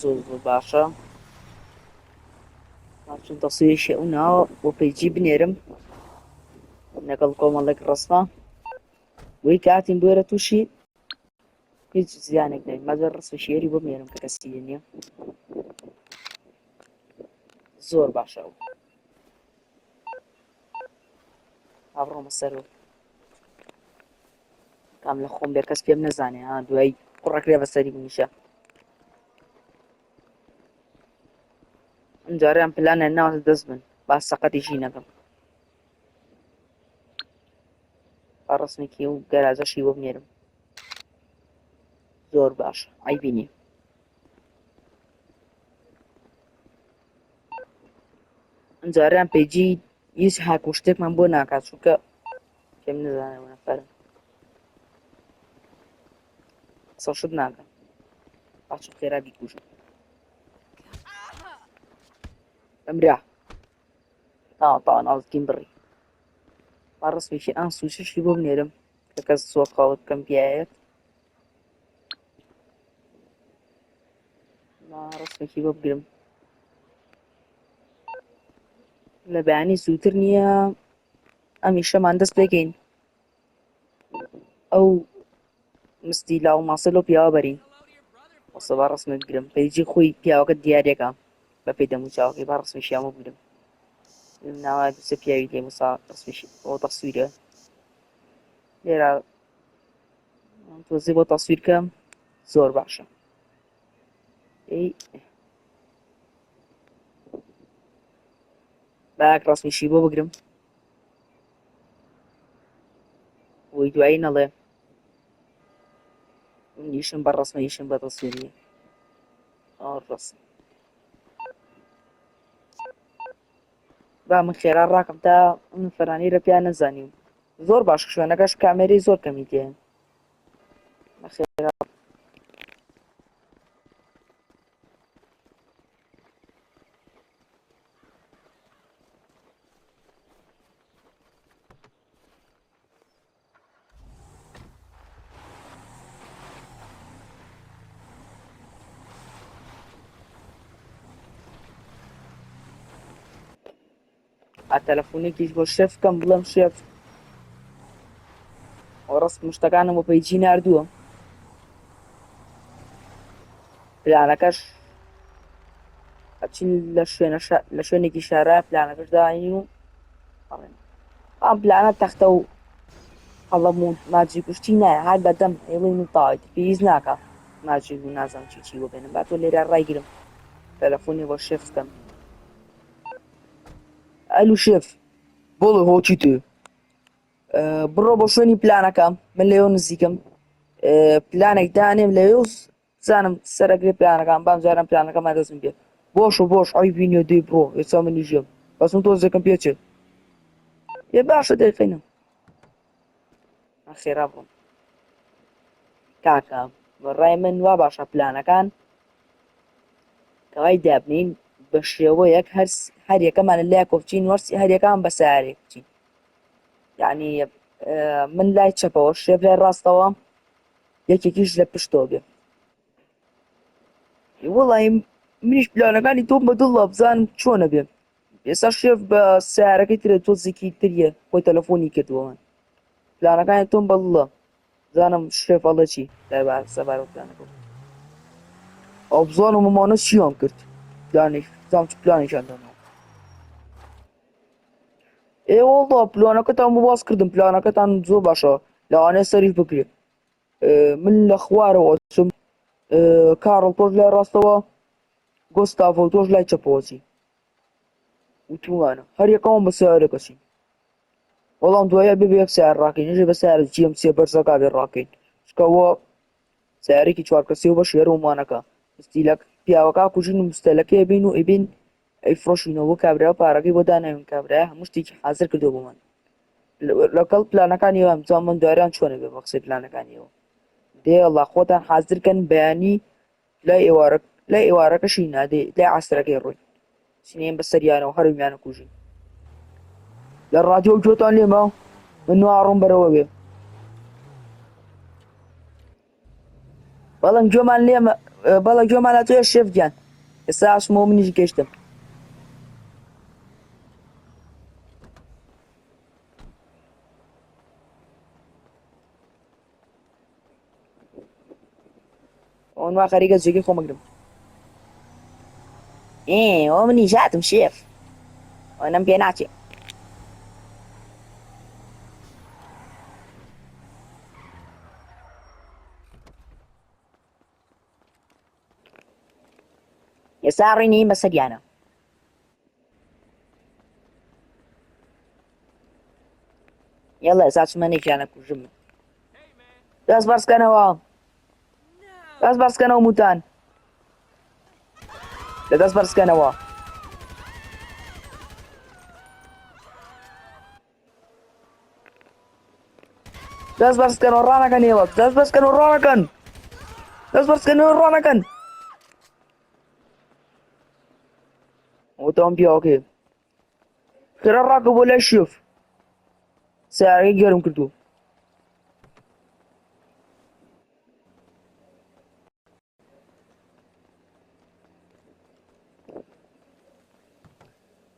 زۆر باشە چون دەسوێشە ئەو ناوە بۆ پەیجی بنێرم لەگەڵ کۆمەڵێک ڕستە وی کاتیم بێرە تووشی هیچ زیانێک نێت مەزە ڕستە شێری بۆ بنێرم کە کەسی نییە زۆر باشە ئەو ئاڕۆمە سەر کام لە خۆم بێ کەس پێم نەزانێ ها دوای کوڕەکرێ بەسەری منیشە ئەمجارە ئەم پلانە ناوە دەست بن با سەقەتیشی نەکەم با ڕستێکی و گەراجەشی بۆ بنێرم زۆر باشە عەیبی نییە ئەمجارە پەیجی هیچ هاک و شتێکمان بۆ ناکات چونکە پێم نەزانێ نەفەرم قسە شت ناکەم باچ خێرا بیکوژم ئەمرا تاوا نازکیم بڕی با ڕستێکی ئان سوچشی بۆ بنێرم کە کەس زۆر خاوت کەم پیاەت ڕستێکی بۆ بگرم لە بەیانی زووتر نییە ئەمیشەمان دەست پێکەین ئەو مستی لاو ماسە لۆ پیاوە بەرین وەسە با ڕستمە بگرم پەیجی خۆی پیاوەکە دیارێکە بە پێی دەموچاوەکەی با ڕستمیشیامە بگرم ناوای دووسە پیاوی لێ موسا ڕستمیشی بۆ تەسویرە لێرە تۆزێ بۆ تەسویرکەم زۆر باشە باک ڕستمیشی بۆ بگرم بۆی دوایی نەڵێ نیشم بە ڕستمە یشم بە تەسویریە ڕست با من خێرا ڕاکەم تا من فەرانیرە پیا نەزانیم زۆر باش شوێنەکەش کامێرەی زۆر کەمی تێ تەلەفۆنێکیش بۆ شێف بکەم بڵێم شێف ڕست مشتەکانم بۆ پەیجی ناردووە پلانەکەش ئەچین لە شوێنێکی شارە پلانەکەش داین و ئەم پلانە تەختە و هەڵەم و ماجی کوشتی نایە هات بەدەم هێڵین و تاوایت پێویست ناکە ماجی و نازانم چی بۆ بێنم با تۆ لێرە ڕایگرم تەلەفۆنی بۆ شێف بکەم ئەلو شێف بۆڵێ هۆچی تێ بڕۆ بۆ شوێنی پلانەکەم من لێەوە نزیکم پلانێک دانێم لەوێ زانم سەرەگرێ پلانەکان بام جارم پلانەکەمان دەستم پێ بۆشە بۆش عەیبی نییە دەی بڕۆ ئێستا منیژێم بەسم تۆزێکم پێچێت پێ باشە دەیقینم خێرا بڕۆم کاکە بەڕای من وا باشە پلانەکان کەوای دابنین بە شێوەیەک هەر یەکەمانە لای کۆچین وەرسی هەر یەکان بە سارێک بچین یعنی من لای چەپەوە شێف لای ڕاستەوە یەکێکیش لە پشتەوە بێ وەڵی منیش پلانەکانی تۆم بەدڵە بزانم چۆنە بێ ئێستا شێف بە سیارەکەی ترێت تۆزێکی تریە خۆی تەلەفۆنی کردووە پلانەکانی تۆم بەدڵە بزانم شێف ئەڵێ چی سەبارەت پلانەکە ئەو بزانم ئەمانە چیان کرد زانم چ پلانێکیان دانا وەڵا پلانەکەتان بۆ باس کردم پلانەکەتان زۆر باشە لەوانەیە سەریش بکرێت من لە خوارەوە ئەچم کاڕڵ تۆش لای ڕاستەوە گۆستاڤۆ تۆش لای چەپەوەچی وتوانە هەر یەکەوان بە سیارەکەچین وەڵام دوایە بێ یەک سیار ڕاکەین نەژێ بە سیارە جیم سێ بەرزەکا بێ ڕاکەین چکەوە سیارێکی چوار کەسێ و بە شێرەوەمانەکە ستیلە پیاوەکە کوژین و مستەلەکەی بین و ئەبین ئەیفرۆشینەوە کابراوە پارەکەی بۆ داناوین کابرایە هەموو شتێکی حازر کردو بۆمان لەگەڵ پلانەکانیەوە ئەمجا من دوایران چۆنە بێ بە قسەی پلانەکانیەوە دێڵا خۆتان حازرکەن بەیانی لای ئێوارەکەشی نادێ لای عەسکەرەکەی ڕۆین سینەیەن بەسەریانەوە هەرویانە کوژین لە ڕادیۆ گوێتان لێمە من نواڕۆم بەرەوە بێ بەڵام گوێمان لێمە بەڵێ گوێمانە توێ شێفگیان ئێستا ئاسمەوە منیش گەشتم ئەوەن وا خەریکە جێگەی خۆمەگرم ئەوە منیش هاتم شێف ئەوەنەم پێ ناچێ ئێستا ڕێنین بەسەریانە یاڵە ئێستا چمەنێکیانە کوژم دەست بەرزکەنەوە دەست بەرزکەنەوە موتان لە دەست بەرزکەنەوە دەست بەرزکەنەوە ڕانەکەن ئێوە دەست بەرزکەنەوە ڕانەکەن دەست بەرزکەنەوە ڕانەکەن وتەوەم پیاوەکەی خێرا ڕاکە بۆ لای شێف سیارەکەی گەرم کردووە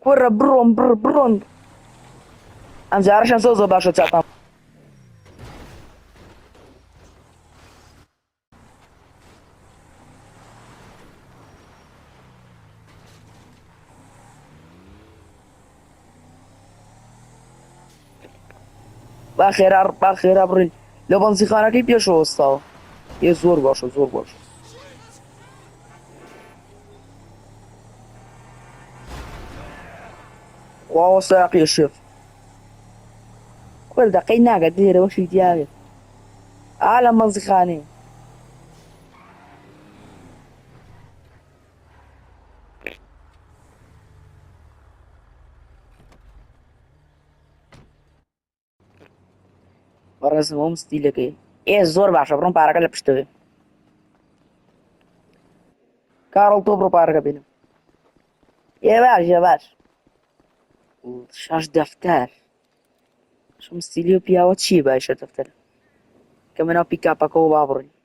کوڕە بڕۆم بڕۆن ئەم جارەشان زۆر باشە چاپام با خێرا بڕین لە بەنزیخانەکەی پێشەوە وەستاوە زۆر باشە زۆر باشە خوا وەستایەقی شێف کوێر دەقەی ناگات لێرەوەشی دیاوێت لە بەنزیخانەی بەڕێزمەوەم ستیلەکەی زۆر باشە بڕۆم پارەکە لە پشتەوێ کاڕڵ تۆ بڕۆ پارەکە بێنم باش شاش دەفتەر شم ستیلی و پیاوە چییە باشە دەفتەر کە منەوە پیکاپەکەەوە با بڕین